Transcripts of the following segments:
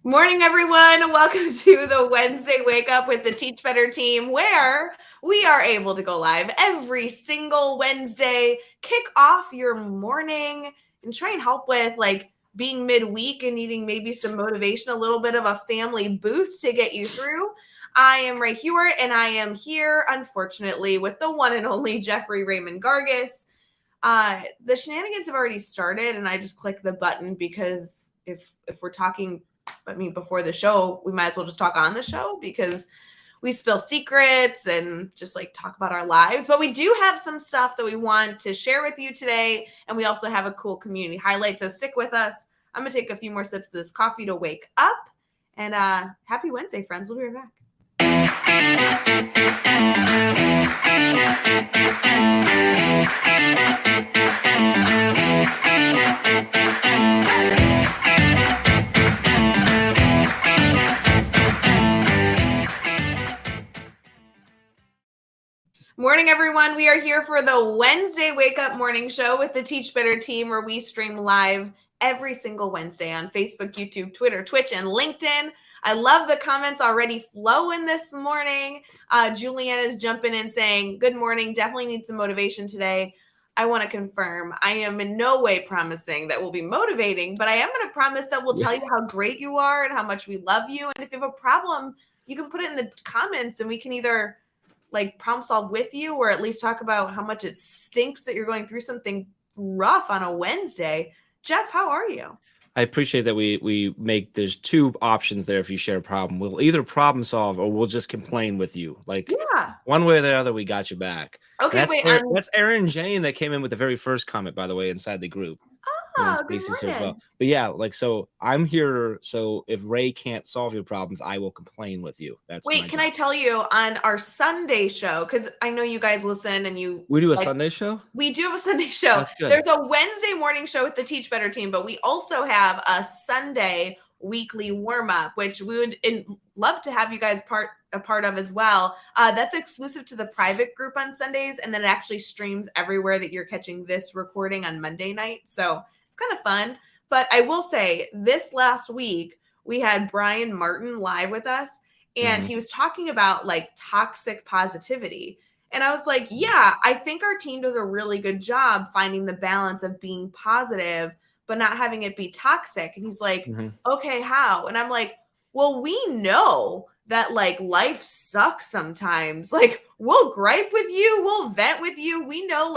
Morning, everyone. Welcome to the Wednesday Wake Up with the Teach Better team, where we are able to go live every single Wednesday, kick off your morning, and try and help with being midweek and needing maybe some motivation, a little bit of a family boost to get you through. I am Ray Hughart, and I am here, unfortunately, with the one and only Jeffrey Raymond Gargas. The shenanigans have already started, and I just clicked the button because if we're talking, before the show, we might as well just talk on the show because we spill secrets and just talk about our lives. But we do have some stuff that we want to share with you today, and we also have a cool community highlight. So stick with us. I'm gonna take a few more sips of this coffee to wake up. And happy Wednesday, friends. We'll be right back. Morning, everyone. We are here for the Wednesday Wake Up Morning Show with the Teach Better team, where we stream live every single Wednesday on Facebook, YouTube, Twitter, Twitch, and LinkedIn. I love the comments already flowing this morning. Julianne is jumping in saying, good morning. Definitely need some motivation today. I want to confirm I am in no way promising that we'll be motivating, but I am going to promise that we'll tell you how great you are and how much we love you. And if you have a problem, you can put it in the comments and we can either problem solve with you, or at least talk about how much it stinks that you're going through something rough on a Wednesday. Jeff, how are you? I appreciate that we make, there's two options there. If you share a problem, we'll either problem solve or we'll just complain with you. One way or the other, we got you back. Okay, that's Erin Jane that came in with the very first comment, by the way, inside the group. Spaces here as well. But yeah, so I'm here. So if Ray can't solve your problems, I will complain with you. Can I tell you on our Sunday show? Because I know you guys listen and we do a Sunday show. We do have a Sunday show. There's a Wednesday morning show with the Teach Better team, but we also have a Sunday weekly warm up, which we would love to have you guys a part of as well. That's exclusive to the private group on Sundays, and then it actually streams everywhere that you're catching this recording on Monday night. So kind of fun. But I will say, this last week we had Brian Martin live with us, and he was talking about toxic positivity. And I was like, yeah, I think our team does a really good job finding the balance of being positive but not having it be toxic. And he's like, okay, how? And I'm like, well, we know that life sucks sometimes. We'll gripe with you, we'll vent with you. We know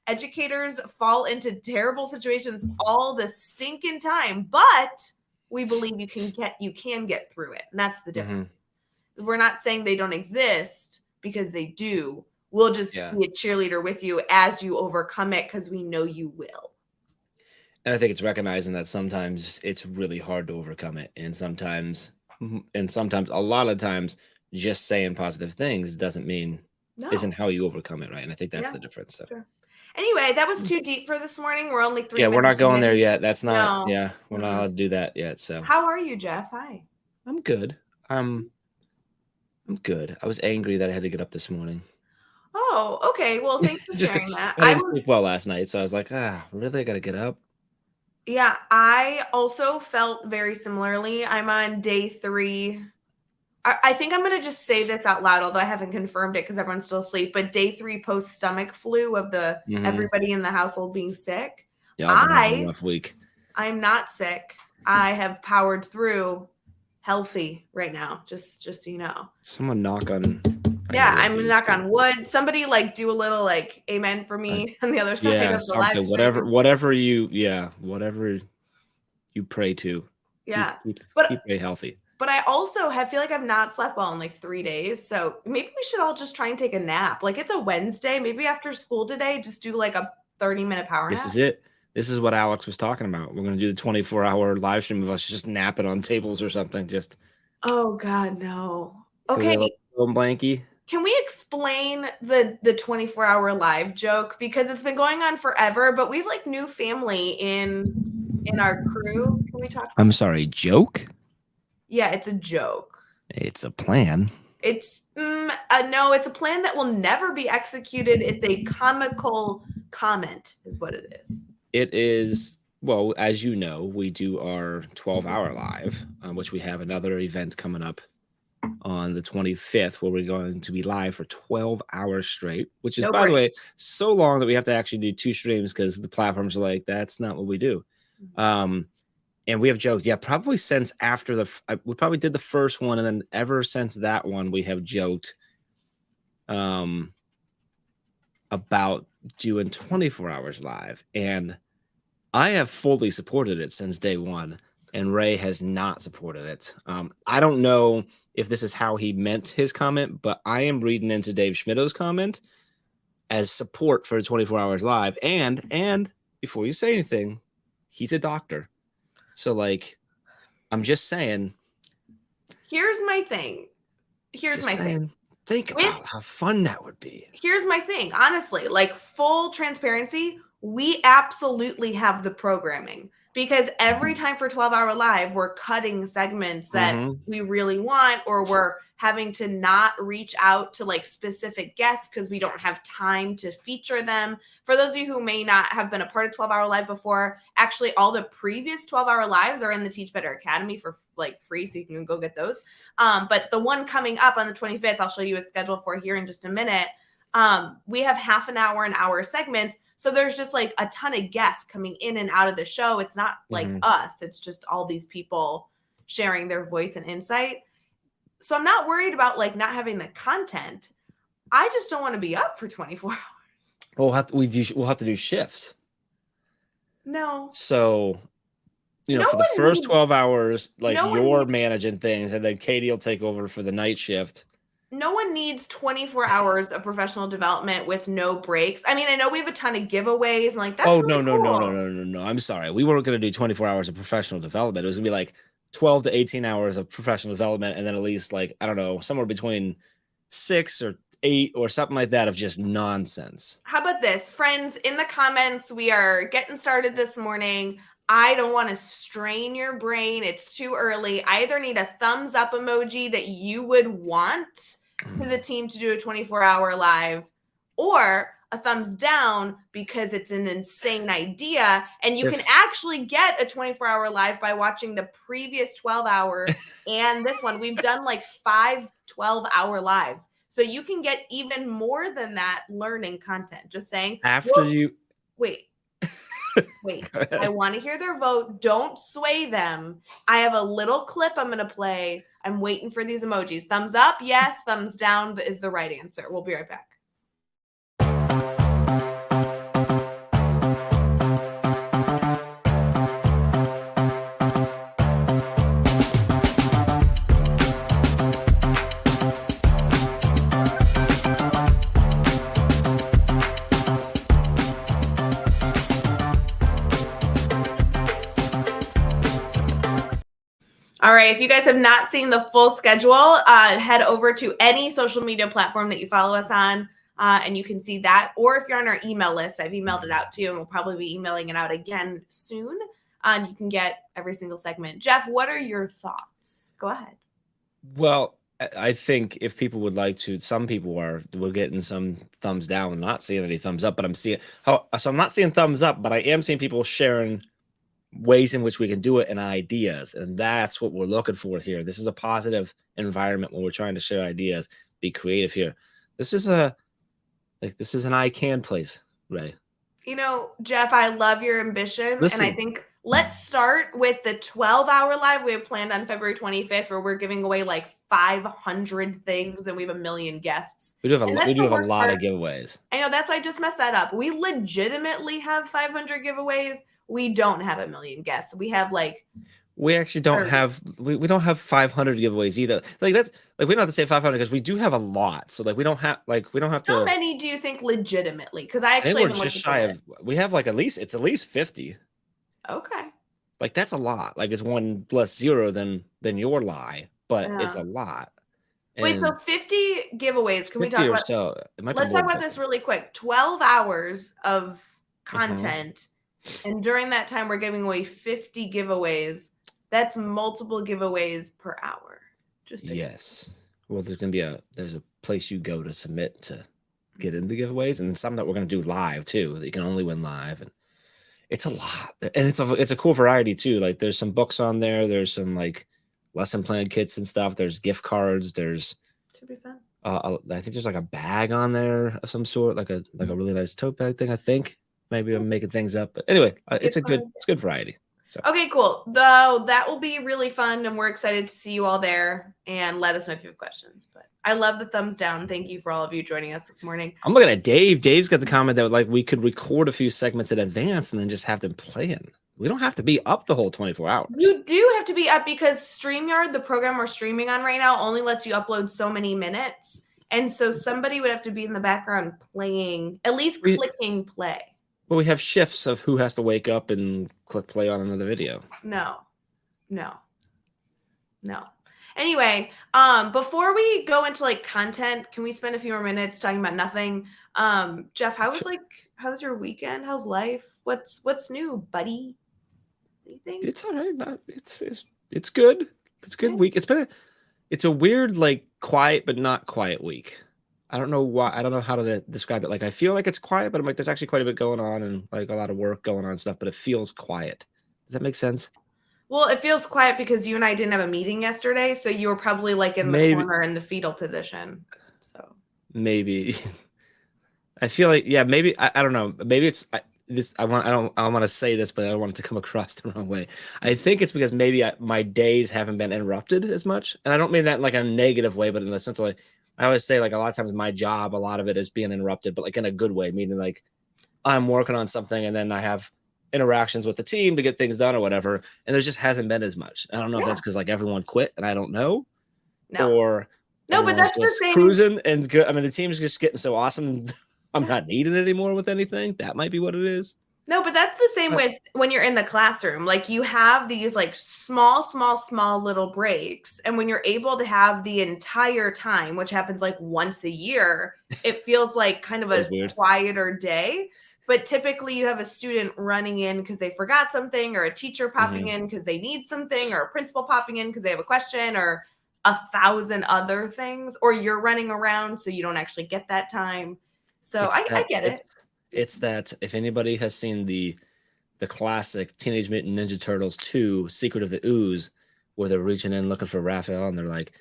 educators fall into terrible situations all the stinking time, but we believe you can get through it. And that's the difference. We're not saying they don't exist, because they do. We'll just be a cheerleader with you as you overcome it, because we know you will. And I think it's recognizing that sometimes it's really hard to overcome it. And sometimes a lot of times just saying positive things isn't how you overcome it. Right. And I think that's the difference. So. Sure. Anyway, that was too deep for this morning. We're only 3 minutes. Yeah, we're not going there yet. That's not. No. Yeah, we're not allowed to do that yet. So. How are you, Jeff? Hi. I'm good. I'm good. I was angry that I had to get up this morning. Oh, okay. Well, thanks for sharing that. I didn't sleep well last night, so I was like, really? I got to get up? Yeah, I also felt very similarly. I'm on day 3. I think I'm going to just say this out loud, although I haven't confirmed it because everyone's still asleep. But day 3 post stomach flu of the everybody in the household being sick. Yeah, a rough week. I'm not sick. I have powered through healthy right now. Just so you know. Someone knock on. Yeah, I'm gonna knock on wood. Somebody do a little amen for me on the other side of the live stream. Whatever you pray to. Yeah, keep very healthy. But I also feel like I've not slept well in 3 days. So maybe we should all just try and take a nap. It's a Wednesday. Maybe after school today, just do a 30-minute power nap. This is it. This is what Alex was talking about. We're going to do the 24-hour live stream of us just napping on tables or something. Just. Oh, God, no. Okay. Little blankie. Can we explain the 24-hour live joke? Because it's been going on forever, but we've new family in our crew. Can we talk about I'm sorry, joke? Yeah, it's a joke. It's a plan. It's no, it's a plan that will never be executed. It's a comical comment is what it is. It is Well, as you know, we do our 12-hour live, which we have another event coming up on the 25th, where we're going to be live for 12 hours straight, which is, by the way, so long that we have to actually do 2 streams because the platforms are like, that's not what we do. And we have joked, probably since after we probably did the first one, and then ever since that one, we have joked about doing 24 hours live. And I have fully supported it since day one, and Ray has not supported it. I don't know if this is how he meant his comment, but I am reading into Dave Schmidt's comment as support for 24 hours live. And before you say anything, he's a doctor. So, like, I'm just saying. Here's my thing. Think about how fun that would be. Here's my thing. Honestly, like, full transparency, we absolutely have the programming, because every time for 12-hour live, we're cutting segments that we really want, or we're having to not reach out to like specific guests because we don't have time to feature them. For those of you who may not have been a part of 12-hour live before, actually all the previous 12-hour lives are in the Teach Better Academy for like free, so you can go get those. But the one coming up on the 25th, I'll show you a schedule for here in just a minute. We have half an hour segments. So there's just like a ton of guests coming in and out of the show. It's not like us. It's just all these people sharing their voice and insight. So I'm not worried about like not having the content. I just don't want to be up for 24 hours. We'll have to do shifts. No. So, for the first 12 hours, like you're managing things, and then Katie will take over for the night shift. No one needs 24 hours of professional development with no breaks. I mean, I know we have a ton of giveaways and like that's really cool. No. I'm sorry. We weren't going to do 24 hours of professional development. It was going to be like 12 to 18 hours of professional development, and then at least like, I don't know, somewhere between 6 or 8 or something like that of just nonsense. How about this? Friends, in the comments, we are getting started this morning. I don't want to strain your brain. It's too early. I either need a thumbs up emoji that you would want for the team to do a 24-hour live, or a thumbs down because it's an insane idea. And you can actually get a 24-hour live by watching the previous 12 hours and this one. We've done like 5 12-hour lives. So you can get even more than that learning content. Just saying. Wait. I want to hear their vote. Don't sway them. I have a little clip I'm going to play. I'm waiting for these emojis. Thumbs up, yes. Thumbs down is the right answer. We'll be right back. All right, if you guys have not seen the full schedule, head over to any social media platform that you follow us on, and you can see that. Or if you're on our email list, I've emailed it out to you, and we'll probably be emailing it out again soon. And you can get every single segment. Jeff, what are your thoughts? Go ahead. Well, I think if people would like to, some people we're getting some thumbs down. I'm not seeing any thumbs up, but I'm not seeing thumbs up, but I am seeing people sharing ways in which we can do it and ideas, and that's what we're looking for here. This is a positive environment when we're trying to share ideas, be creative here. This is an I can place, Ray. Jeff, I love your ambition. Listen, and I think let's start with the 12-hour live we have planned on February 25th, where we're giving away like 500 things and we have 1 million guests. We do have a lot of giveaways. I know, that's why I just messed that up. We legitimately have 500 giveaways. We don't have 1 million guests. We have like we actually don't have we don't have 500 giveaways either. Like that's like we don't have to say 500 because we do have a lot. So like we don't have to. How many do you think legitimately? Because I actually we're just shy of. We have like at least 50. Okay. Like that's a lot. Like it's 1 less 0 than your lie, but it's a lot. And wait, so 50 giveaways. Can we talk about? So let's talk about this really quick. 12 hours of content. And during that time, we're giving away 50 giveaways. That's multiple giveaways per hour. Yes. Well, there's a place you go to submit to get into the giveaways, and some that we're going to do live too. That you can only win live, It's a lot, and it's a cool variety too. Like there's some books on there. There's some like lesson plan kits and stuff. There's gift cards. There's should be fun. I think there's like a bag on there of some sort, like a really nice tote bag thing. I think maybe I'm making things up, but anyway, it's good variety. So. Okay, cool. Though that will be really fun, and we're excited to see you all there. And let us know if you have questions. But I love the thumbs down. Thank you for all of you joining us this morning. I'm looking at Dave. Dave's got the comment that like we could record a few segments in advance and then just have them playing. We don't have to be up the whole 24 hours. You do have to be up because StreamYard, the program we're streaming on right now, only lets you upload so many minutes. And so somebody would have to be in the background playing, at least clicking play. Well, we have shifts of who has to wake up and click play on another video. No. Anyway, before we go into like content, can we spend a few more minutes talking about nothing? Jeff, how's your weekend? How's life? What's new, buddy? Anything? It's all right. It's good. It's a good week. It's a weird, like quiet but not quiet week. I don't know why. I don't know how to describe it. Like I feel like it's quiet, but I'm like there's actually quite a bit going on and like a lot of work going on and stuff. But it feels quiet. Does that make sense? Well, it feels quiet because you and I didn't have a meeting yesterday, so you were probably like in the corner in the fetal position. So maybe I feel like maybe I don't know. Maybe it's I don't want to say this, but I don't want it to come across the wrong way. I think it's because maybe my days haven't been interrupted as much, and I don't mean that in like a negative way, but in the sense of like I always say like a lot of times my job, a lot of it is being interrupted, but like in a good way, meaning like I'm working on something and then I have interactions with the team to get things done or whatever, and there just hasn't been as much. I don't know if that's because like everyone quit and I don't know, or no, but that's the thing. Cruising and good. I mean, the team's just getting so awesome. I'm not needed anymore with anything. That might be what it is. No, but that's the same with when you're in the classroom. Like you have these like small little breaks. And when you're able to have the entire time, which happens like once a year, it feels like kind of a quieter day. But typically you have a student running in because they forgot something, or a teacher popping in because they need something, or a principal popping in because they have a question, or 1,000 other things, or you're running around so you don't actually get that time. So I get it. It's that if anybody has seen the classic Teenage Mutant Ninja Turtles 2, Secret of the Ooze, where they're reaching in looking for Raphael and they're like,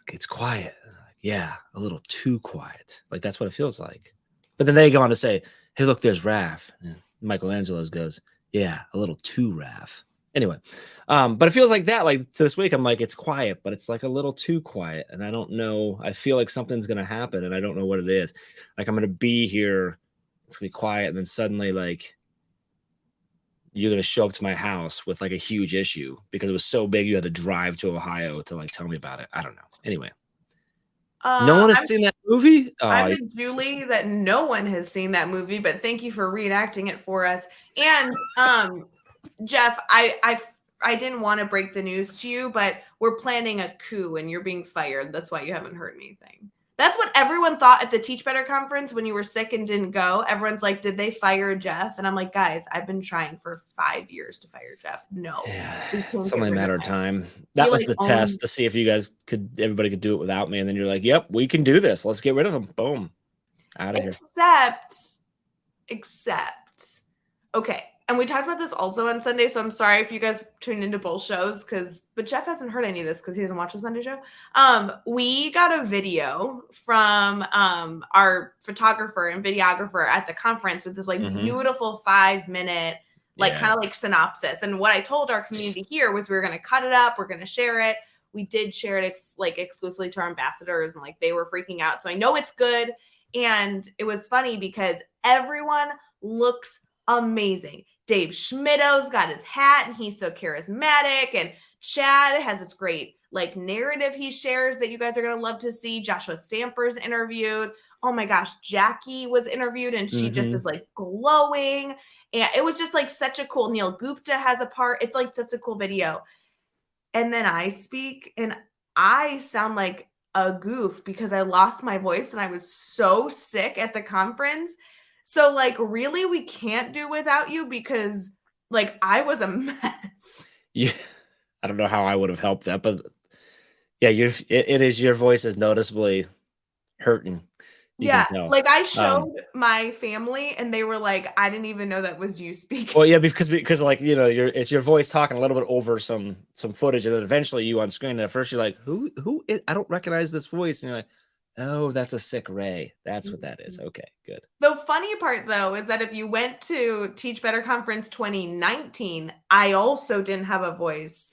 it's quiet. Like, yeah, a little too quiet. Like that's what it feels like. But then they go on to say, hey, look, there's Raph. And Michelangelo's goes, yeah, a little too Raph. Anyway, but it feels like that. Like this week, I'm like, it's quiet, but it's like a little too quiet. And I don't know. I feel like something's going to happen and I don't know what it is. Like I'm going to be here. It's going to be quiet. And then suddenly, like, you're going to show up to my house with like a huge issue because it was so big. You had to drive to Ohio to like tell me about it. I don't know. Anyway. No one has seen that movie? I'm with Julie that no one has seen that movie, but thank you for reenacting it for us. And Jeff, I didn't want to break the news to you, but we're planning a coup and you're being fired. That's why you haven't heard anything. That's what everyone thought at the Teach Better conference when you were sick and didn't go. Everyone's like, did they fire Jeff? And I'm like, guys, I've been trying for 5 years to fire Jeff. No. It's only a matter of time. That was the test to see if you guys everybody could do it without me. And then you're like, yep, we can do this. Let's get rid of him. Boom. Out of here. Except, okay. And we talked about this also on Sunday, so I'm sorry if you guys tuned into both shows, but Jeff hasn't heard any of this because he doesn't watch the Sunday show. We got a video from our photographer and videographer at the conference with this like beautiful 5-minute kind of like synopsis. And what I told our community here was we were going to cut it up, we're going to share it. We did share it exclusively to our ambassadors, and like they were freaking out. So I know it's good, and it was funny because everyone looks amazing. Dave Schmidt's got his hat and he's so charismatic, and Chad has this great like narrative he shares that you guys are going to love to see. Joshua Stamper's interviewed. Oh my gosh, Jackie was interviewed and she just is like glowing, and it was just like such a cool. Neil Gupta has a part. It's like such a cool video. And then I speak and I sound like a goof because I lost my voice and I was so sick at the conference. So, like, really, we can't do without you because, like, I was a mess. Yeah, I don't know how I would have helped that, but yeah, it is your voice is noticeably hurting. Yeah, like, I showed my family, and they were like, "I didn't even know that was you speaking." Well, yeah, because like, you know, it's your voice talking a little bit over some footage, and then eventually you on screen, and at first you're like, "Who is I don't recognize this voice," and you're like, "Oh, that's a sick Ray. That's what that is." Okay, good. The funny part, though, is that if you went to Teach Better Conference 2019, I also didn't have a voice.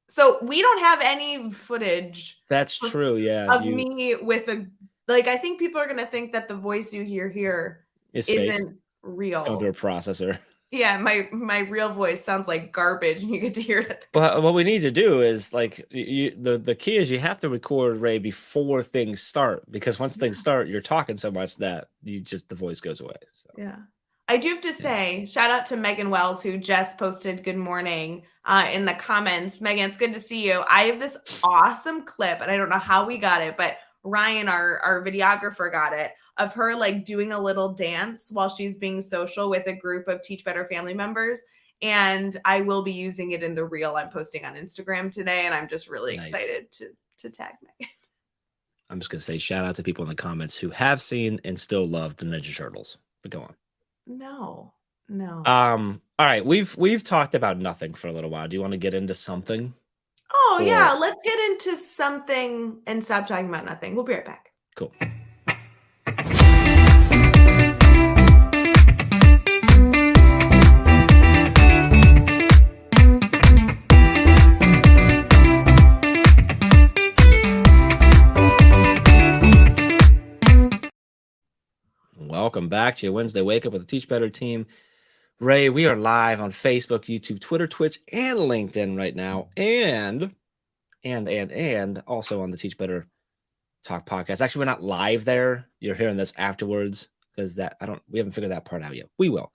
So, we don't have any footage That's true, yeah, of me with a like, I think people are gonna think that the voice you hear here it's fake. isn't It's going through a real. processor. Yeah, my real voice sounds like garbage, and you get to hear it. Well, what we need to do is, like, the key is you have to record Ray before things start, because once things start, you're talking so much that the voice goes away, so. Yeah. I do have to say, shout out to Megan Wells, who just posted good morning in the comments. Megan, it's good to see you. I have this awesome clip, and I don't know how we got it, but Ryan, our videographer, got it, of her like doing a little dance while she's being social with a group of Teach Better family members. And I will be using it in the reel I'm posting on Instagram today. And I'm just really excited to tag Megan. I'm just going to say shout out to people in the comments who have seen and still love the Ninja Turtles. But go on. No. All right. We've talked about nothing for a little while. Do you want to get into something? Oh, yeah. Let's get into something and stop talking about nothing. We'll be right back. Cool. Welcome back to your Wednesday Wake Up with the Teach Better team. Ray, we are live on Facebook, YouTube, Twitter, Twitch, and LinkedIn right now, and also on the Teach Better Talk podcast. Actually, we're not live there. You're hearing this afterwards because we haven't figured that part out yet. We will.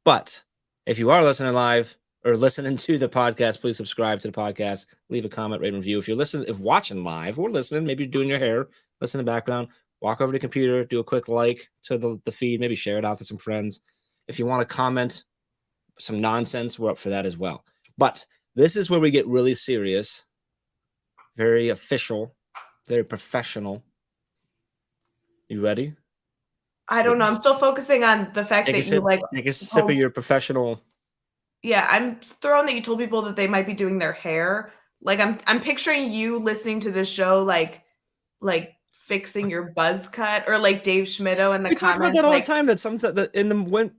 But if you are listening live or listening to the podcast, please subscribe to the podcast, leave a comment, rate, and review. If watching live or listening, maybe you're doing your hair, listen in the background, walk over to the computer, do a quick like to the feed, maybe share it out to some friends. If you want to comment some nonsense, we're up for that as well. But this is where we get really serious, very official, very professional. You ready? I don't know. I'm still focusing on the fact that you like take a sip of your professional. Yeah, I'm thrown that you told people that they might be doing their hair. Like I'm picturing you listening to this show like fixing your buzz cut, or like Dave Schmittou in the comments. We talk about that all the time. That sometimes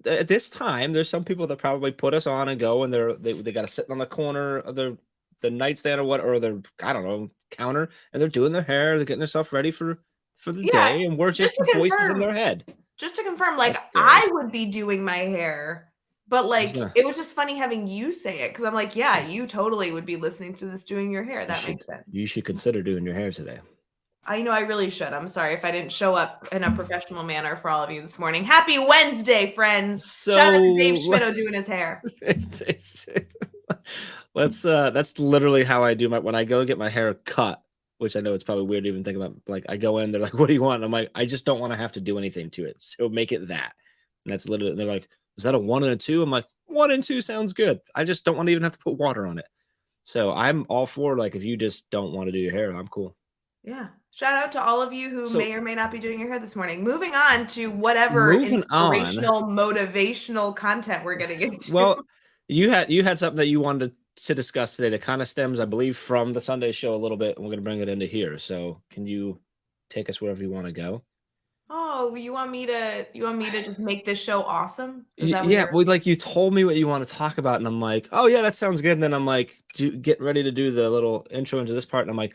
at this time, there's some people that probably put us on and go, and they got to sit on the corner of the nightstand or their I don't know counter, and they're doing their hair, they're getting themselves ready for the day, and we're just the voices in their head. Just to confirm, like I would be doing my hair, but like it was just funny having you say it, because I'm like, yeah, you totally would be listening to this doing your hair. That makes sense. You should consider doing your hair today. I know I really should. I'm sorry if I didn't show up in a professional manner for all of you this morning. Happy Wednesday, friends. Shout out to Dave Schmittou doing his hair. That's literally how I do when I go get my hair cut, which I know it's probably weird to even think about. Like I go in, they're like, "What do you want?" And I'm like, "I just don't want to have to do anything to it. So make it that." And that's literally, they're like, "Is that a 1 and a 2?" I'm like, 1 and 2 sounds good. I just don't want to even have to put water on it. So I'm all for, like, if you just don't want to do your hair, I'm cool. Yeah. Shout out to all of you who may or may not be doing your hair this morning. Moving on to whatever inspirational, motivational content we're getting into. Well, you had something that you wanted to discuss today that kind of stems, I believe, from the Sunday show a little bit, and we're going to bring it into here. So can you take us wherever you want to go? Oh, you want me to just make this show awesome? Yeah, well, like you told me what you want to talk about, and I'm like, oh yeah, that sounds good. And then I'm like, get ready to do the little intro into this part, and I'm like,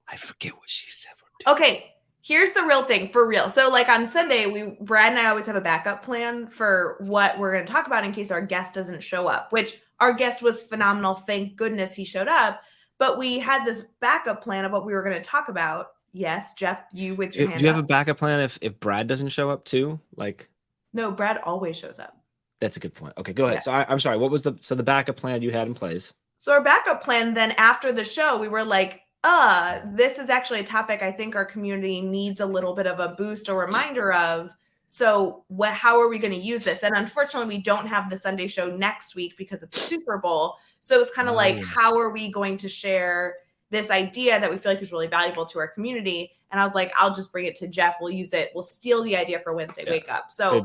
I forget what she said. Okay, here's the real thing, for real. So like on Sunday, Brad and I always have a backup plan for what we're going to talk about in case our guest doesn't show up, which our guest was phenomenal. Thank goodness he showed up. But we had this backup plan of what we were going to talk about. Yes, Jeff, you with your hand up. Do you have a backup plan if Brad doesn't show up too? Like, no, Brad always shows up. That's a good point. Okay, go ahead. Yeah. So I'm sorry. What was the backup plan you had in place? So our backup plan, then after the show, we were like, this is actually a topic I think our community needs a little bit of a boost or reminder of. So how are we going to use this? And unfortunately, we don't have the Sunday show next week because of the Super Bowl. So it's kind of like, how are we going to share this idea that we feel like is really valuable to our community. And I was like, I'll just bring it to Jeff. We'll use it. We'll steal the idea for Wednesday Wake Up. So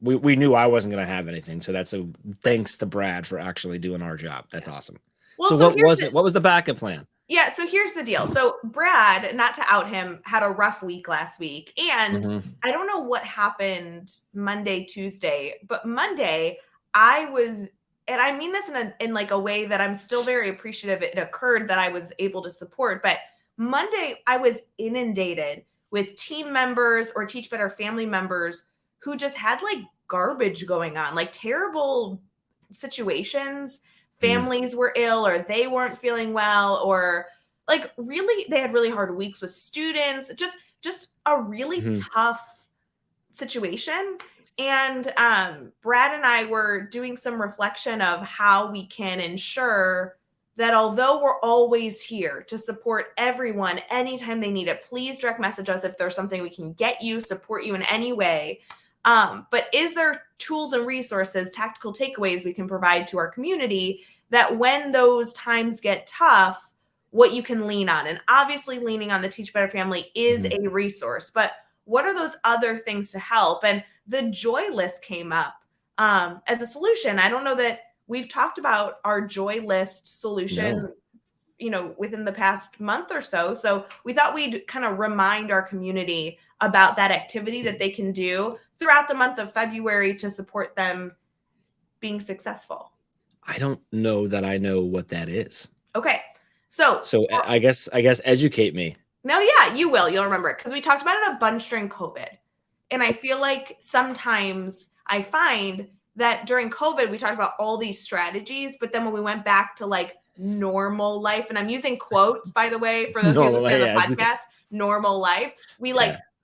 we knew I wasn't going to have anything. So that's a thanks to Brad for actually doing our job. That's awesome. Well, so what was it? What was the backup plan? Yeah, so here's the deal. So Brad, not to out him, had a rough week last week. And I don't know what happened Monday, Tuesday, but Monday I was, and I mean this in like a way that I'm still very appreciative it occurred that I was able to support. But Monday I was inundated with team members or Teach Better family members who just had like garbage going on, like terrible situations. Families were ill or they weren't feeling well, or like really they had really hard weeks with students, just a really tough situation. And Brad and I were doing some reflection of how we can ensure that although we're always here to support everyone anytime they need it, please direct message us if there's something we can get you, support you in any way. But is there tools and resources, tactical takeaways we can provide to our community that when those times get tough, what you can lean on? And obviously leaning on the Teach Better family is a resource, but what are those other things to help? And the joy list came up as a solution. I don't know that we've talked about our joy list solution, within the past month or so. So we thought we'd kind of remind our community about that activity that they can do throughout the month of February to support them being successful. I don't know that I know what that is. Okay. So I guess educate me. No, yeah, you will. You'll remember it because we talked about it a bunch during COVID. And I feel like sometimes I find that during COVID, we talked about all these strategies, but then when we went back to like normal life, and I'm using quotes, by the way, for those of you listening to the podcast, normal life, we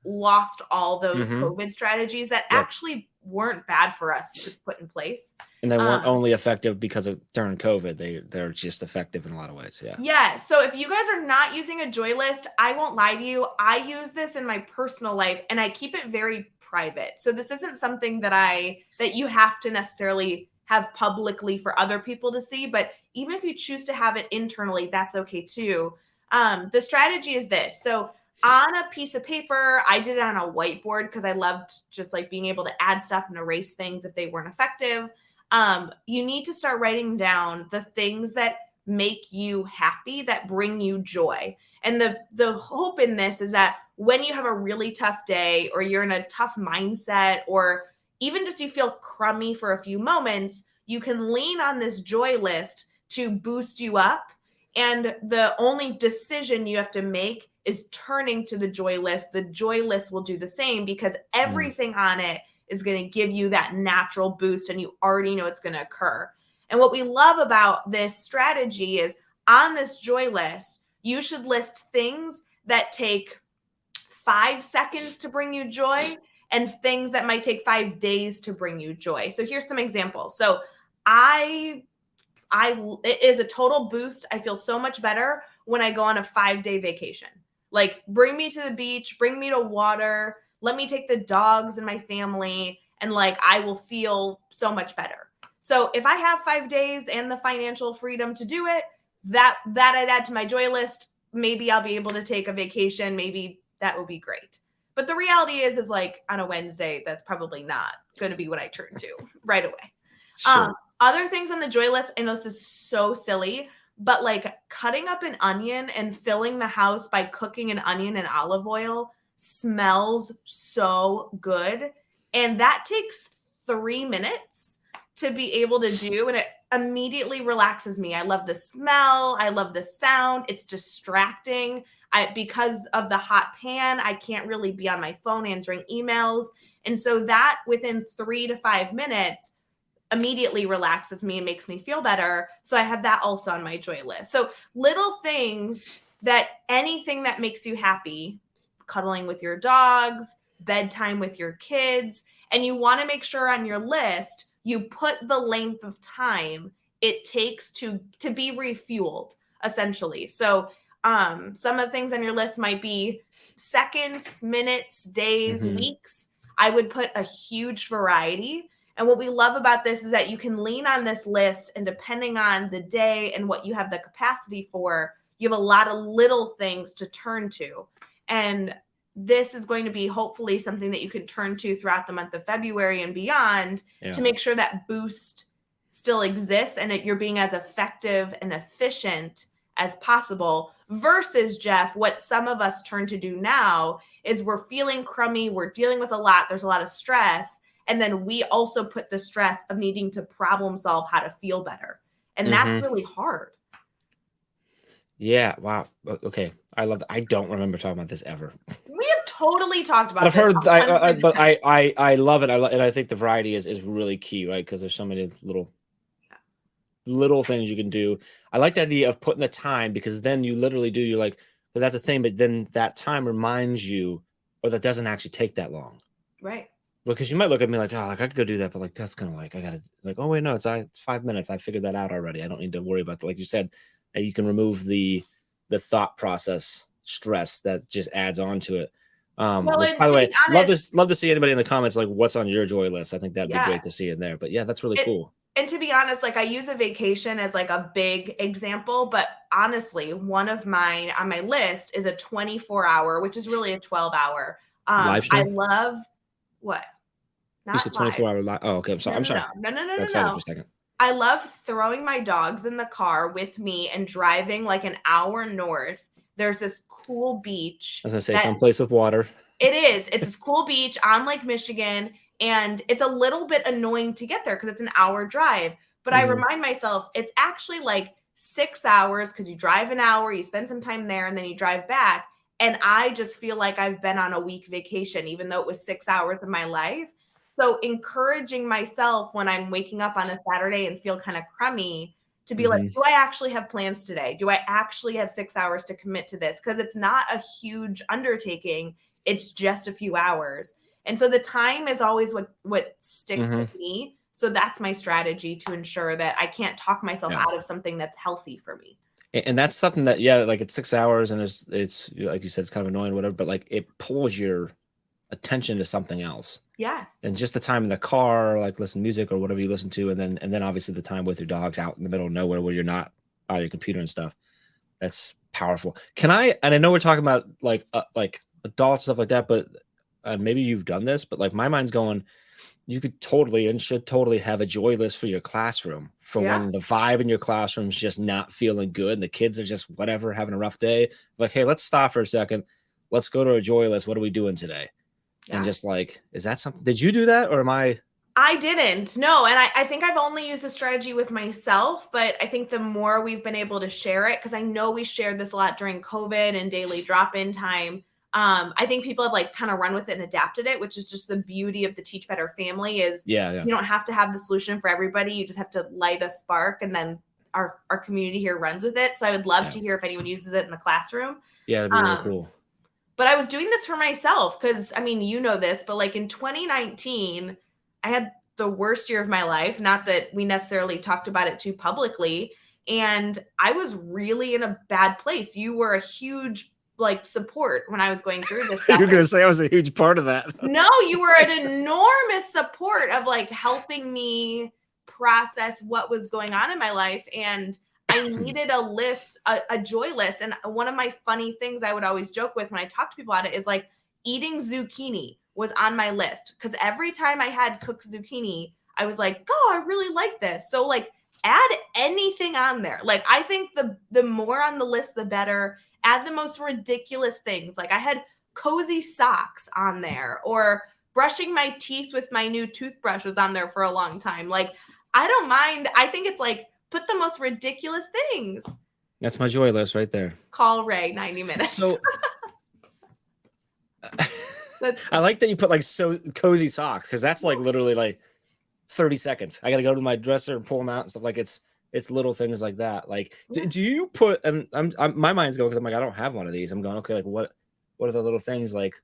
lost all those COVID strategies that actually weren't bad for us to put in place. And they weren't only effective because of during COVID. They're just effective in a lot of ways. Yeah. Yeah. So if you guys are not using a joy list, I won't lie to you. I use this in my personal life and I keep it very private. So this isn't something that you have to necessarily have publicly for other people to see. But even if you choose to have it internally, that's okay too. The strategy is this. So on a piece of paper, I did it on a whiteboard because I loved just like being able to add stuff and erase things if they weren't effective. You need to start writing down the things that make you happy, that bring you joy. And the hope in this is that when you have a really tough day or you're in a tough mindset or even just you feel crummy for a few moments, you can lean on this joy list to boost you up. And the only decision you have to make is turning to the joy list. The joy list will do the same because everything on it is going to give you that natural boost and you already know it's going to occur. And what we love about this strategy is on this joy list, you should list things that take 5 seconds to bring you joy and things that might take 5 days to bring you joy. So here's some examples. So it is a total boost. I feel so much better when I go on a 5-day vacation. Like bring me to the beach, bring me to water, let me take the dogs and my family, and like I will feel so much better. So if I have 5 days and the financial freedom to do it, that I'd add to my joy list. Maybe I'll be able to take a vacation. Maybe that would be great. But the reality is like on a Wednesday, that's probably not going to be what I turn to right away. Sure. Other things on the joy list, I know this is so silly, but like cutting up an onion and filling the house by cooking an onion in olive oil smells so good. And that takes 3 minutes to be able to do. And it immediately relaxes me. I love the smell. I love the sound. It's distracting. Because of the hot pan, I can't really be on my phone answering emails. And so that within 3 to 5 minutes immediately relaxes me and makes me feel better. So I have that also on my joy list. So little things that anything that makes you happy, cuddling with your dogs, bedtime with your kids, and you want to make sure on your list, you put the length of time it takes to be refueled, essentially. So some of the things on your list might be seconds, minutes, days, weeks. I would put a huge variety. And what we love about this is that you can lean on this list, and depending on the day and what you have the capacity for, You have a lot of little things to turn to. And this is going to be hopefully something that you can turn to throughout the month of February and beyond to make sure that boost still exists and that you're being as effective and efficient as possible, versus, Jeff, what some of us turn to do now is we're feeling crummy, we're dealing with a lot, there's a lot of stress, and then we also put the stress of needing to problem solve how to feel better. And that's really hard. Yeah. Wow. Okay. I love that. I don't remember talking about this ever. We have totally talked about I've heard, but I love it. And I think the variety is really key, right? Because there's so many little things you can do. I like the idea of putting the time, because then you literally do, you're like, well, that's a thing, but then that time reminds you, or that doesn't actually take that long. Right. Because you might look at me like, oh, like I could go do that, but like that's gonna I gotta oh wait, no, it's 5 minutes. I figured that out already. I don't need to worry about that. Like you said, you can remove the thought process stress that just adds on to it. Which, by the way, love to see anybody in the comments like what's on your joy list. I think that'd be great to see in there. But yeah, that's really cool. And to be honest, like I use a vacation as like a big example, but honestly, one of mine on my list is a 24-hour, which is really a 12-hour. Live stream? I love what? Not you said 24-hour live. Oh, okay. I'm sorry. No. For a second. I love throwing my dogs in the car with me and driving like an hour north. There's this cool beach. I was gonna say someplace with water. It is. It's this cool beach on Lake Michigan. And it's a little bit annoying to get there because it's an hour drive. But I remind myself it's actually like 6 hours because you drive an hour, you spend some time there, and then you drive back. And I just feel like I've been on a week vacation, even though it was 6 hours of my life. So encouraging myself when I'm waking up on a Saturday and feel kind of crummy to be like, do I actually have plans today? Do I actually have 6 hours to commit to this? Because it's not a huge undertaking. It's just a few hours. And so the time is always what sticks with me. So that's my strategy to ensure that I can't talk myself out of something that's healthy for me. And that's something that, like it's 6 hours and it's like you said, it's kind of annoying, whatever, but like it pulls your attention to something else. Yes. And just the time in the car, like listen to music or whatever you listen to. And then obviously the time with your dogs out in the middle of nowhere where you're not by your computer and stuff. That's powerful. And I know we're talking about like adults, stuff like that, but maybe you've done this, but like my mind's going, you could totally and should totally have a joy list for your classroom for when the vibe in your classroom is just not feeling good and the kids are just whatever, having a rough day. Like, hey, let's stop for a second. Let's go to a joy list. What are we doing today? Yeah. And just like, is that something? Did you do that, or am I? I didn't. No. And I think I've only used the strategy with myself, but I think the more we've been able to share it, because I know we shared this a lot during COVID and daily drop-in time. I think people have like kind of run with it and adapted it, which is just the beauty of the Teach Better family is you don't have to have the solution for everybody. You just have to light a spark, and then our community here runs with it. So I would love to hear if anyone uses it in the classroom. Yeah, that'd be really cool. But I was doing this for myself because, I mean, you know this, but like in 2019, I had the worst year of my life. Not that we necessarily talked about it too publicly. And I was really in a bad place. You were a huge like support when I was going through this. You're going to say I was a huge part of that. No, you were an enormous support of like helping me process what was going on in my life. And I needed a list, a joy list. And one of my funny things I would always joke with when I talk to people about it is like eating zucchini was on my list. Because every time I had cooked zucchini, I was like, oh, I really like this. So like add anything on there. Like I think the more on the list, the better. Add the most ridiculous things. Like I had cozy socks on there, or brushing my teeth with my new toothbrush was on there for a long time. Like I don't mind. I think it's like, put the most ridiculous things. That's my joy list right there. Call Ray 90 minutes. So I like that you put like so cozy socks, because that's like literally like 30 seconds. I got to go to my dresser and pull them out and stuff. Like it's little things like that. Like, do you put, and I'm my mind's going, because I'm like, I don't have one of these. I'm going, okay, like what are the little things, like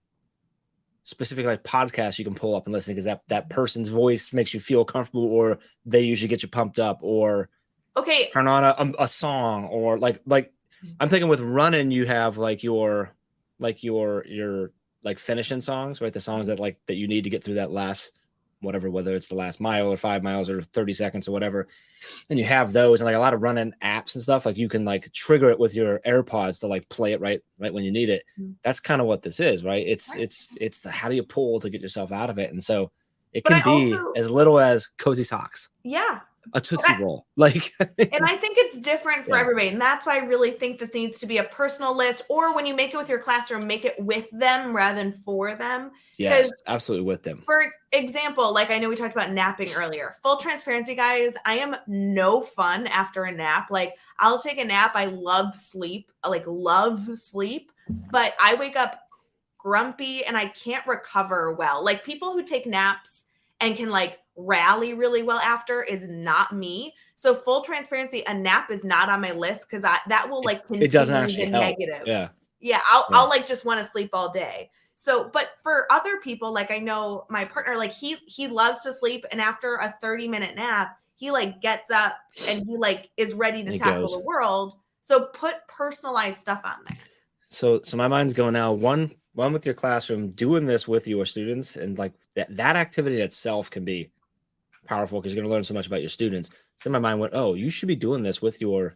specific like podcasts you can pull up and listen, because that person's voice makes you feel comfortable, or they usually get you pumped up, or okay, turn on a song, or like I'm thinking with running, you have like your like finishing songs, right? The songs that you need to get through that last whatever, whether it's the last mile or 5 miles or 30 seconds or whatever. And you have those, and like a lot of running apps and stuff, like you can like trigger it with your AirPods to like play it right when you need it. That's kind of what this is, right? It's the how do you pull to get yourself out of it. And so it can be as little as cozy socks. Yeah. A Tootsie Roll. Like, and I think it's different for everybody. And that's why I really think this needs to be a personal list, or when you make it with your classroom, make it with them rather than for them. Yes, absolutely with them. For example, like I know we talked about napping earlier. Full transparency, guys, I am no fun after a nap. Like I'll take a nap. I love sleep, but I wake up grumpy and I can't recover well. Like people who take naps and can like rally really well after is not me. So full transparency, a nap is not on my list because that will like continue it doesn't actually help. Negative. Yeah. I'll like just want to sleep all day. So, but for other people, like I know my partner, like he loves to sleep, and after a 30-minute nap, he like gets up and he like is ready to tackle the world. So put personalized stuff on there. So my mind's going now. One with your classroom, doing this with your students, and like that activity itself can be powerful because you're going to learn so much about your students. So my mind went, oh, you should be doing this with your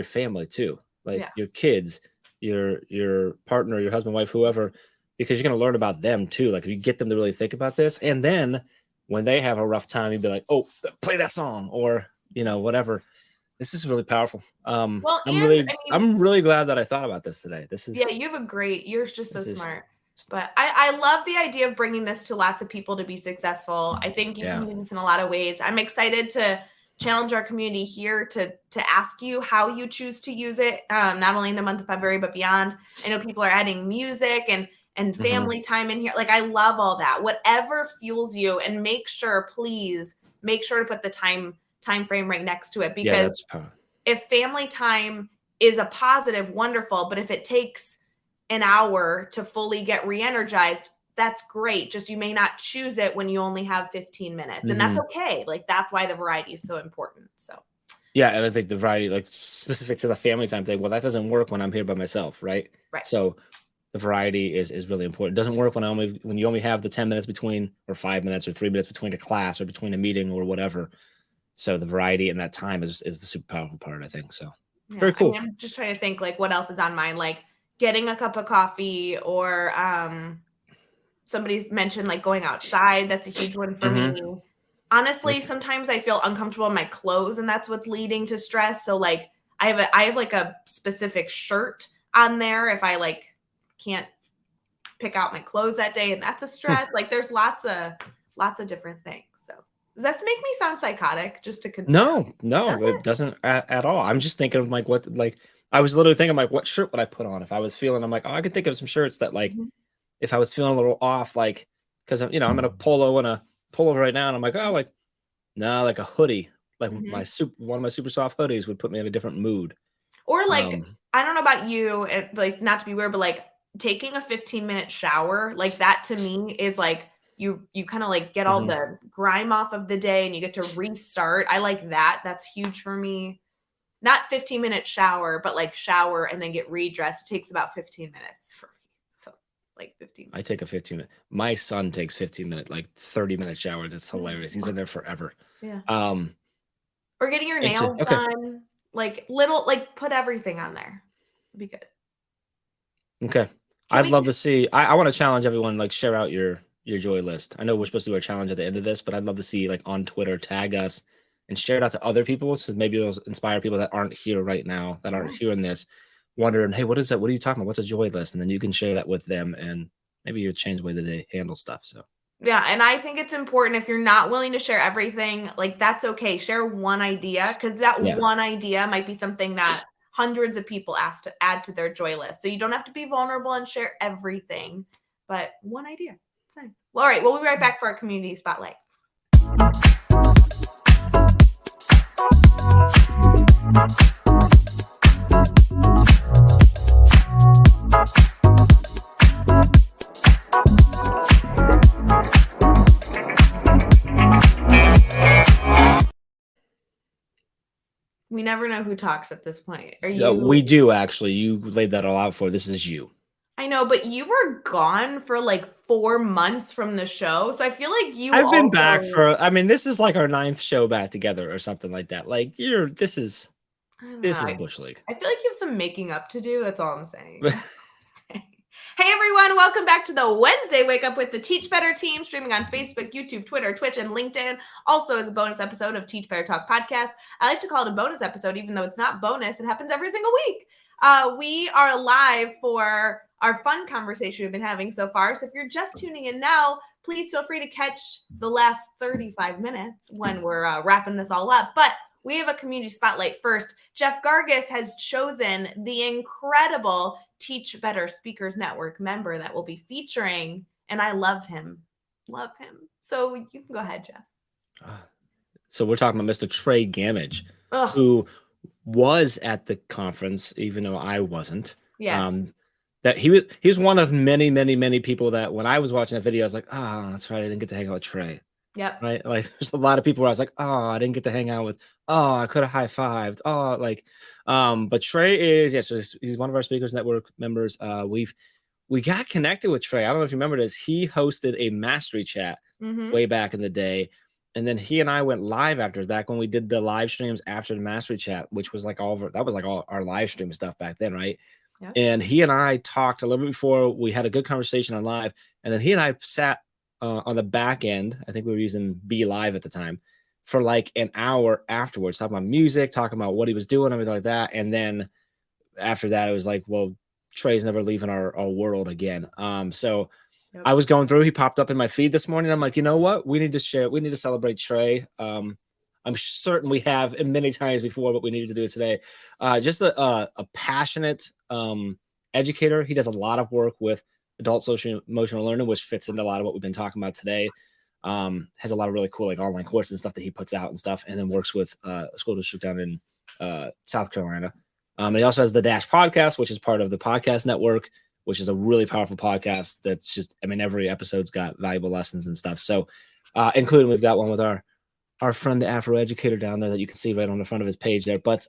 family too, like your kids, your partner, your husband, wife, whoever, because you're going to learn about them too. Like if you get them to really think about this, and then when they have a rough time, you'd be like, oh, play that song, or whatever. This is really powerful. I'm really glad that I thought about this today. You're just so smart. But I love the idea of bringing this to lots of people to be successful. I think you can do this in a lot of ways. I'm excited to challenge our community here to ask you how you choose to use it, not only in the month of February, but beyond. I know people are adding music and family time in here. Like I love all that. Whatever fuels you, and please make sure to put the time frame right next to it, because if family time is a positive, wonderful, but if it takes an hour to fully get re-energized, that's great. Just you may not choose it when you only have 15 minutes, and that's okay. Like that's why the variety is so important. So yeah, and I think the variety, like specific to the family time thing, well, that doesn't work when I'm here by myself, right? So the variety is really important. It doesn't work when you only have the 10 minutes between, or 5 minutes or 3 minutes between a class or between a meeting or whatever. So the variety and that time is the super powerful part, I think. So very cool. I'm just trying to think like what else is on mine, like getting a cup of coffee, or somebody's mentioned like going outside. That's a huge one for me. Honestly, sometimes I feel uncomfortable in my clothes, and that's what's leading to stress. So like I have like a specific shirt on there if I like can't pick out my clothes that day, and that's a stress. Like there's lots of different things. So does that make me sound psychotic? Just to confirm? No, it doesn't at all. I'm just thinking of like I was literally thinking like what shirt would I put on if I was feeling. I'm like, oh, I could think of some shirts that like if I was feeling a little off, like because I'm in a polo and a pullover right now, and I'm like, oh, like like a hoodie, like one of my super soft hoodies would put me in a different mood. Or like I don't know about you, like not to be weird, but like taking a 15-minute shower, like that to me is like you kind of like get all the grime off of the day and you get to restart. I like that. That's huge for me. Not 15-minute shower, but like shower and then get redressed. It takes about 15 minutes for me. So like 15 minutes. I take a 15-minute. My son takes 15-minute, like 30-minute showers. It's hilarious. He's in there forever. Yeah. Or getting your nails done. Like put everything on there. It'd be good. Okay. I'd love to see. I want to challenge everyone, like share out your joy list. I know we're supposed to do our challenge at the end of this, but I'd love to see like on Twitter, tag us and share it out to other people. So maybe it'll inspire people that aren't here right now, that aren't hearing this, wondering, hey, what is that? What are you talking about? What's a joy list? And then you can share that with them, and maybe you'll change the way that they handle stuff. So yeah, and I think it's important if you're not willing to share everything, like that's okay. Share one idea, because that one idea might be something that hundreds of people asked to add to their joy list. So you don't have to be vulnerable and share everything, but one idea. It's nice. Well, all right, we'll be right back for our community spotlight. We never know who talks at this point. Are you? We do actually. You laid that all out for. This is you. I know, but you were gone for like 4 months from the show, so I feel like I've been back for, I mean, this is like our 9th show back together or something like that. Like, this is Bush League. I feel like you have some making up to do, that's all I'm saying. Hey everyone, welcome back to the Wednesday Wake Up with the Teach Better team, streaming on Facebook, YouTube, Twitter, Twitch, and LinkedIn. Also as a bonus episode of Teach Better Talk podcast. I like to call it a bonus episode, even though it's not bonus. It happens every single week. We are live for our fun conversation we've been having so far. So if you're just tuning in now, please feel free to catch the last 35 minutes when we're wrapping this all up. But we have a community spotlight first. Jeff Gargas has chosen the incredible Teach Better Speakers Network member that will be featuring, and I love him. Love him. So you can go ahead, Jeff. So we're talking about Mr. Trey Gamage, who was at the conference, even though I wasn't. Yes. That he was one of many, many, many people that when I was watching that video, I was like, oh, that's right, I didn't get to hang out with Trey. Yep. Right. Like there's a lot of people where I was like, oh, I didn't get to hang out with, oh, I could have high-fived. Oh, like, but Trey is, yes, he's one of our Speakers Network members. We got connected with Trey. I don't know if you remember this. He hosted a mastery chat way back in the day. And then he and I went live after, back when we did the live streams after the mastery chat, which was like all our live stream stuff back then, right? Yep. And he and I talked a little bit before. We had a good conversation on live, and then he and I sat on the back end. I think we were using Be Live at the time for like an hour afterwards, talking about music, talking about what he was doing, everything like that. And then after that, it was like, well, Trey's never leaving our world again. So yep. I was going through, he popped up in my feed this morning. I'm like, you know what? We need to celebrate Trey. I'm certain we have many times before, but we needed to do it today. Just a passionate educator. He does a lot of work with adult social emotional learning, which fits into a lot of what we've been talking about today. Has a lot of really cool like online courses and stuff that he puts out and stuff, and then works with a school district down in South Carolina. And he also has the Dash podcast, which is part of the podcast network, which is a really powerful podcast. That's just, I mean, every episode's got valuable lessons and stuff. So including we've got one with our friend, the Afro educator down there that you can see right on the front of his page there. But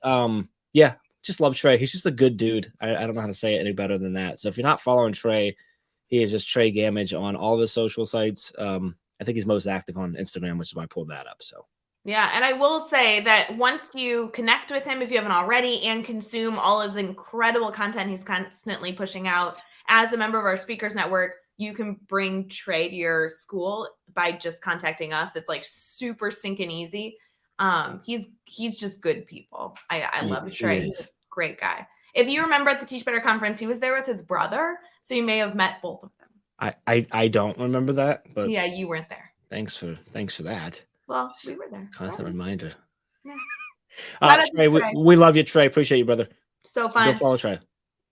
yeah, just love Trey. He's just a good dude. I don't know how to say it any better than that. So if you're not following Trey, he is just Trey Gamage on all the social sites. I think he's most active on Instagram, which is why I pulled that up. So yeah, and I will say that once you connect with him, if you haven't already, and consume all his incredible content he's constantly pushing out as a member of our Speakers Network, you can bring Trey to your school by just contacting us. It's like super stinking easy. He's just good people. I love Trey. He's a great guy. If you remember at the Teach Better conference, he was there with his brother, so you may have met both of them. I don't remember that, but yeah, you weren't there. Thanks for that. Well, we were there. Constant reminder. Yeah. Trey, we love you, Trey. Appreciate you, brother. So fun. Go follow Trey.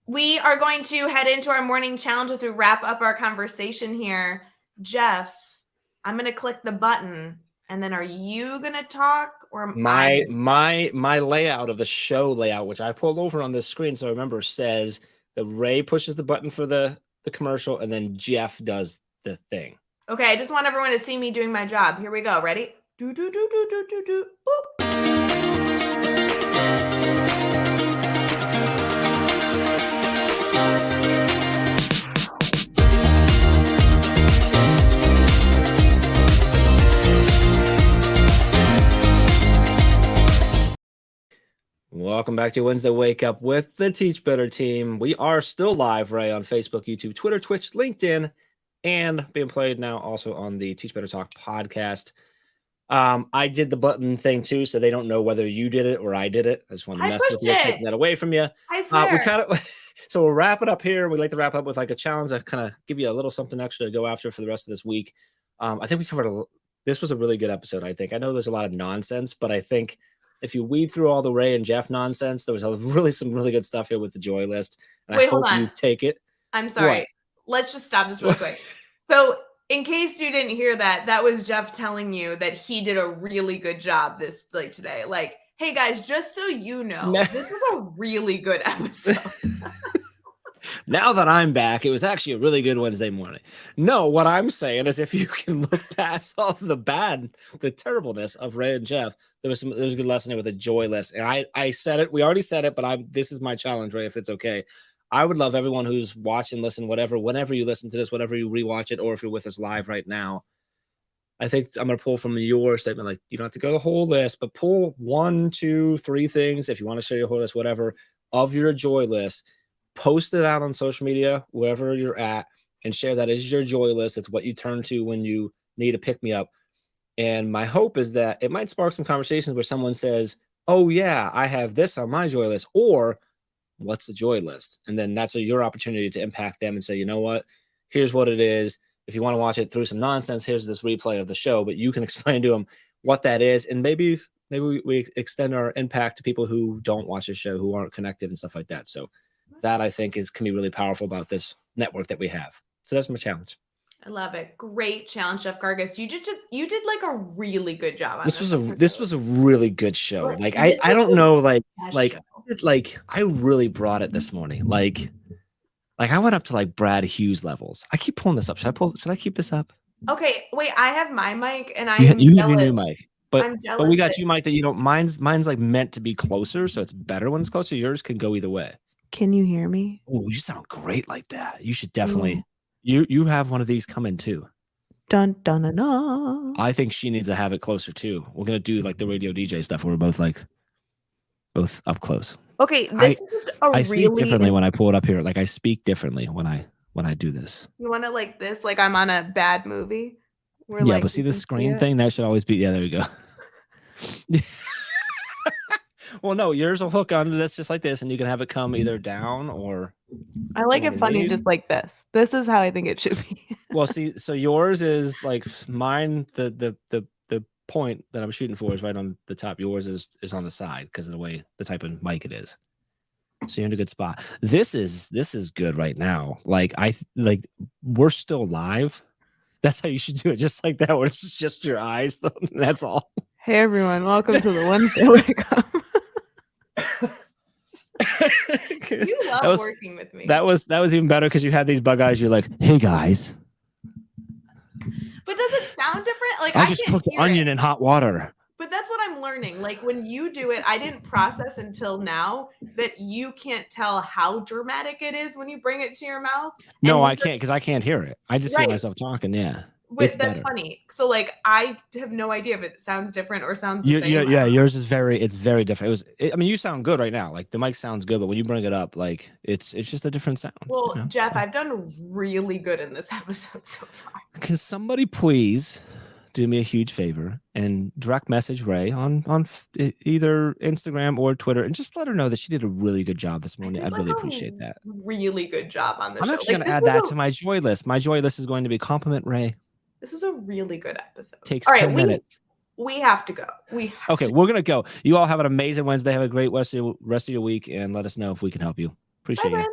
We are going to head into our morning challenge as we wrap up our conversation here. Jeff, I'm going to click the button, and then are you going to talk or my layout of the show layout, which I pulled over on this screen, so I remember, says that Ray pushes the button for the commercial, and then Jeff does the thing. Okay, I just want everyone to see me doing my job. Here we go. Ready? Do do do do do do do. Boop. Welcome back to Wednesday Wake Up with the Teach Better team. We are still live, Ray, on Facebook, YouTube, Twitter, Twitch, LinkedIn, and being played now also on the Teach Better Talk podcast. I did the button thing too, so they don't know whether you did it or I did it. I just want to mess with you, taking that away from you. I swear. So we'll wrap it up here. We like to wrap up with like a challenge that kind of give you a little something extra to go after for the rest of this week. I think we covered this was a really good episode. I think I know there's a lot of nonsense, but I think if you weed through all the Ray and Jeff nonsense, there was some really good stuff here with the joy list. And Wait, I hope you take it. I'm sorry. What? Let's just stop this real quick. So in case you didn't hear that, that was Jeff telling you that he did a really good job today. Like, hey guys, just so you know, this is a really good episode. Now that I'm back, it was actually a really good Wednesday morning. No, what I'm saying is if you can look past all the terribleness of Ray and Jeff, there was a good lesson there with a joy list. And I said it, we already said it, but this is my challenge, Ray, if it's okay. I would love everyone who's watching, listen, whatever, whenever you listen to this, whatever you rewatch it, or if you're with us live right now, I think I'm going to pull from your statement. Like, you don't have to go the whole list, but pull 1, 2, 3 things. If you want to share your whole list, whatever, of your joy list, post it out on social media, wherever you're at, and share that as your joy list. It's what you turn to when you need a pick me up. And my hope is that it might spark some conversations where someone says, oh yeah, I have this on my joy list, or what's the joy list? And then that's your opportunity to impact them and say, you know what, here's what it is. If you want to watch it through some nonsense, here's this replay of the show, but you can explain to them what that is. And maybe we extend our impact to people who don't watch the show, who aren't connected and stuff like that. So that I think can be really powerful about this network that we have. So that's my challenge. I love it. Great challenge, Chef Gargas. You did like a really good job on this. This was a really good show. Like I don't know, like I really brought it this morning. Like I went up to like Brad Hughes levels. I keep pulling this up. Should I keep this up? Okay, wait. I have my mic, and you have your new mic, but we got that you mic that you don't. Mine's like meant to be closer, so it's better when it's closer. Yours can go either way. Can you hear me? Oh, you sound great like that. You should definitely. You have one of these coming too. Dun dun dun dun. I think she needs to have it closer too. We're gonna do like the radio DJ stuff where we're both up close. Okay, I speak differently when I pull it up here. Like I speak differently when I do this. You want to like this? Like I'm on a bad movie? Yeah, but see the screen thing? That should always be. Yeah, there we go. Well, no, yours will hook onto this just like this, and you can have it come either down or. I like it funny just like this. This is how I think it should be. Well, see, so yours is like mine. The point that I'm shooting for is right on the top. Yours is on the side because of the type of mic it is. So you're in a good spot. This is good right now. Like we're still live. That's how you should do it. Just like that, where it's just your eyes. That's all. Hey everyone, welcome to the Wednesday Wake Up. You love working with me. That was even better because you had these bug eyes. You're like, hey guys. But does it sound different? Like I just cooked onion in hot water. But that's what I'm learning. Like when you do it, I didn't process until now that you can't tell how dramatic it is when you bring it to your mouth. No, I can't because I can't hear it. I just hear myself talking. Yeah. That's better. Funny. So like I have no idea if it sounds different or sounds the same. Yeah, yours is very different. I mean, you sound good right now. Like the mic sounds good, but when you bring it up, like it's just a different sound. Well, you know? Jeff, I've done really good in this episode so far. Can somebody please do me a huge favor and direct message Ray on either Instagram or Twitter and just let her know that she did a really good job this morning. I'd really appreciate that. Really good job on this show. I'm actually going to add that to my joy list. My joy list is going to be compliment Ray. This was a really good episode. Takes 10 minutes. We have to go. Okay, we're going to go. You all have an amazing Wednesday. Have a great rest of your week, and let us know if we can help you. Appreciate you.